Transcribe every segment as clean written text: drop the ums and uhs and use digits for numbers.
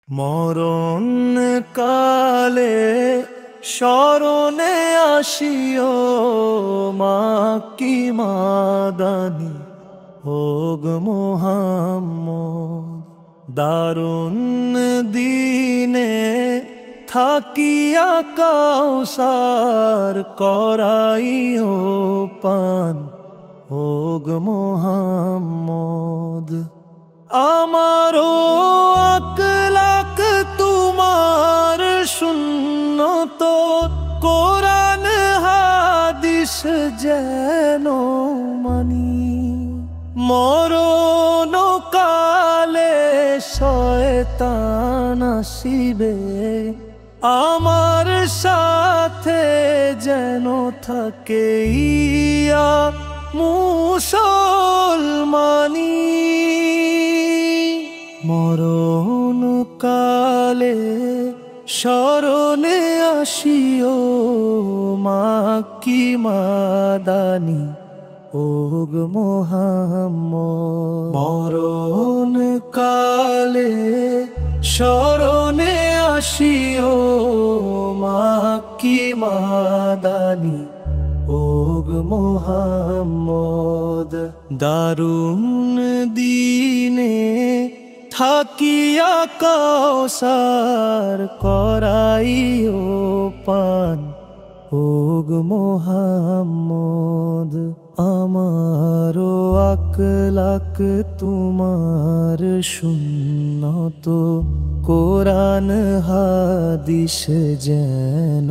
মরণ কালে স্মরণে আসিও মাক্কি মাদানি হোগ মোহাম্মদ। দারুণ দিনে থাকিয়া কাউসার করাইও পান হোগ মোহাম্মদ। আমারও আকলাক তোমার সুন্নত কোরআন হাদিস যেন মানি। মরণ কালে শয়তান আসিবে আমার সাথে যেন থাকে ইয়া মুসলমানি। মরণ কালে স্মরণে আসিও মাক্কি মাদানি হোগ মোহাম্মদ। মরণ কালে স্মরণে আসিও মাক্কি মাদানি হোগ মোহাম্মদ। দারুণ দিনে থাকিয়া কাউসার করাইও পান হোগ মোহাম্মদ। আমারও আকলাক তোমার সুন্নত কোরআন হাদিস যেন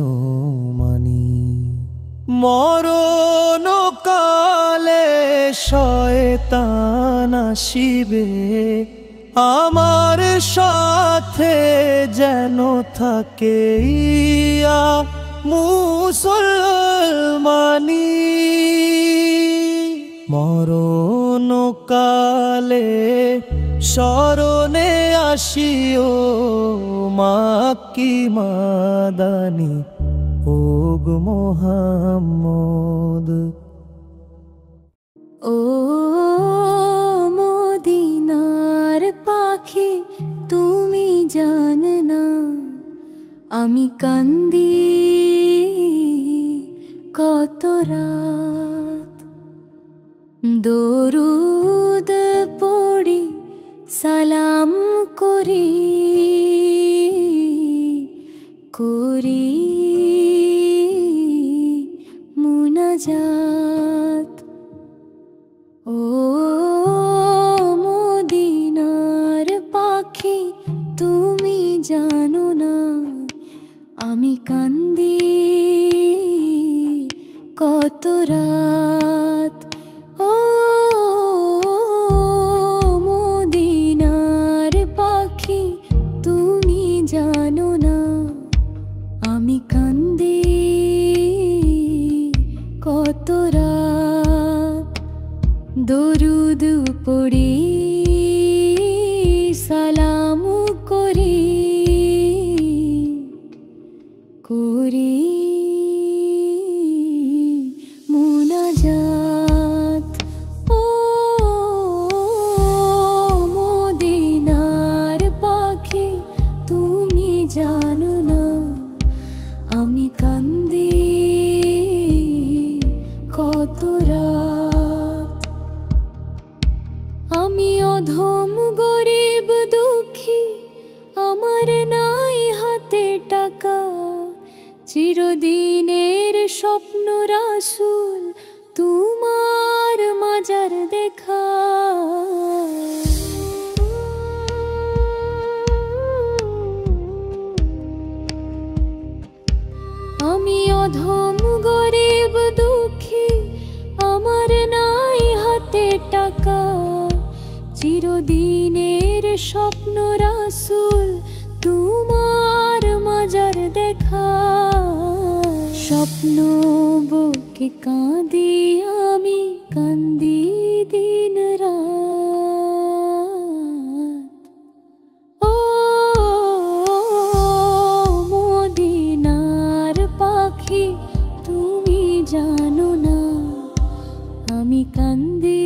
মানি। মরণ কালে শয়তান আসিবে আমার সাথে যেন থাকে ইয়া মুসলমানি। মরণ কালে স্মরণে আসিও মাক্কি মাদানি হোগ মোহাম্মদ। ও মদিনার পাখি তুমি জানো না আমি কান্দি কত রাত। দরুদ পড়ি সালাম করি করি মুনাজাত। ও মদিনার পাখি তুমি জানো না আমি কান্দি কত রাত। ও মদিনার পাখি তুমি জানো না আমি কান্দি কত রাত। দরুদ পড়ি সালাম করি করি মুনাজাত। ও মদিনার পাখি তুমি জানো না আমি কান্দি কত রাত। আমি অধম গরিব দুঃখী আমার নাই হাতে টাকা চিরদিনের স্বপ্ন রাসূল তোমার মাজার দেখা। আমি অধম গরিব দুঃখী আমার নাই হাতে টাকা চিরদিনের স্বপ্ন রাসূল তোমার মাজার দেখা। স্বপ্ন বুকে কাঁদি আমি কান্দি দিন রাত। ও মদিনার পাখি তুমি জানো না আমি কান্দি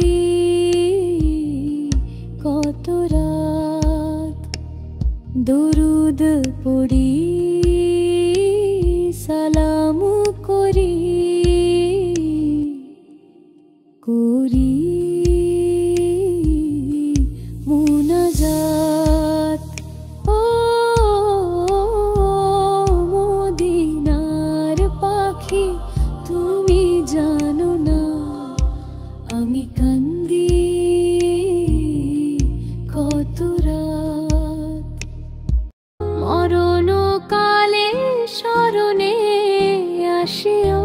কত রাত। দূর দরুদ পড়ি সালাম করি করি মুনাজাত ও মদিনার পাখি তুমি জানো না আমি কান্দি কত রাত মরণ কালে স্মরণে আসিও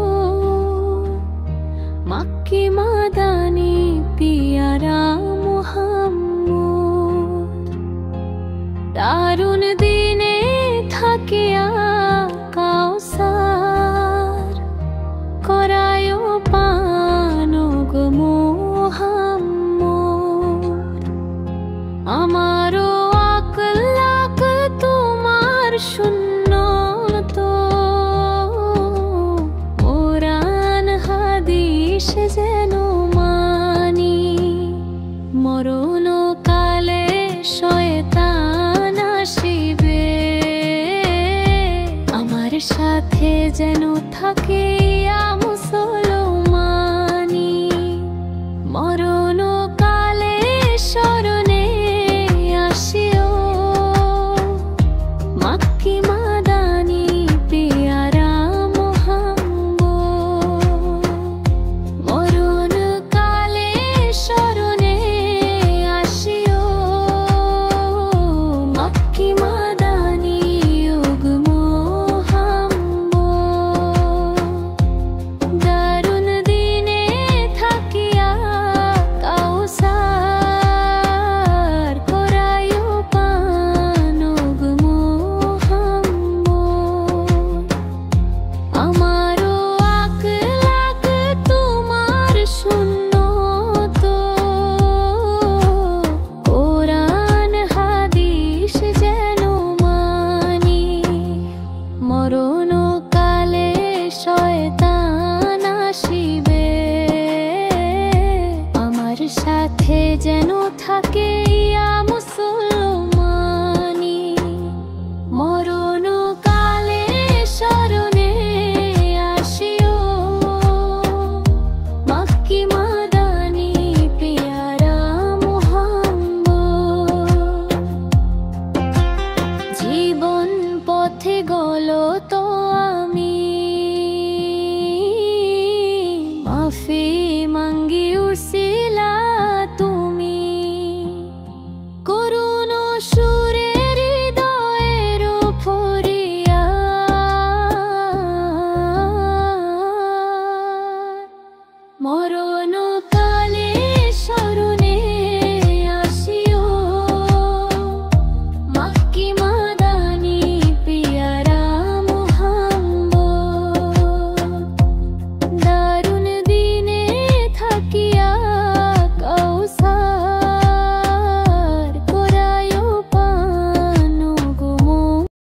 মাক্কি মাদানি পিয়ারা মুহাম্মদ দারুণ দিনে থাকিয়া কাউসার করায় পান গো মুহাম্মদ আমারও আকলাক তোমার সুন্নত কোরআন হাদিস যেন মানি মরণ কালে শয়তান আসিবে আমার সাথে যেন থাকে মুসলমানি মরণ কালে স্মরণে আসিও মাক্কি মাদানি পিয়ারা মুহাম্মদ মরণ কালে স্মরণে আসিও মাক্কি মাদানি ওগো মুহাম্মদ দারুণ দিনে থাকিয়া কাউসার করায় পান ওগো মুহাম্মদ আমারও আকলাক তোমার সুন্নত কোরআন হাদিস যেন মানি মরণ কালে শয়তান আসিবে আমার সাথে যেন থাকে মুসলমানি মরণ কালে স্মরণে আসিও মাক্কি মাদানি পিয়ারা মুহাম্মদ জীবন পথে গলো তো আমি মাফি মাঙ্গি উসিলা তুমি করুণ সুরের হৃদয়ের ফরিয়াদ মরণ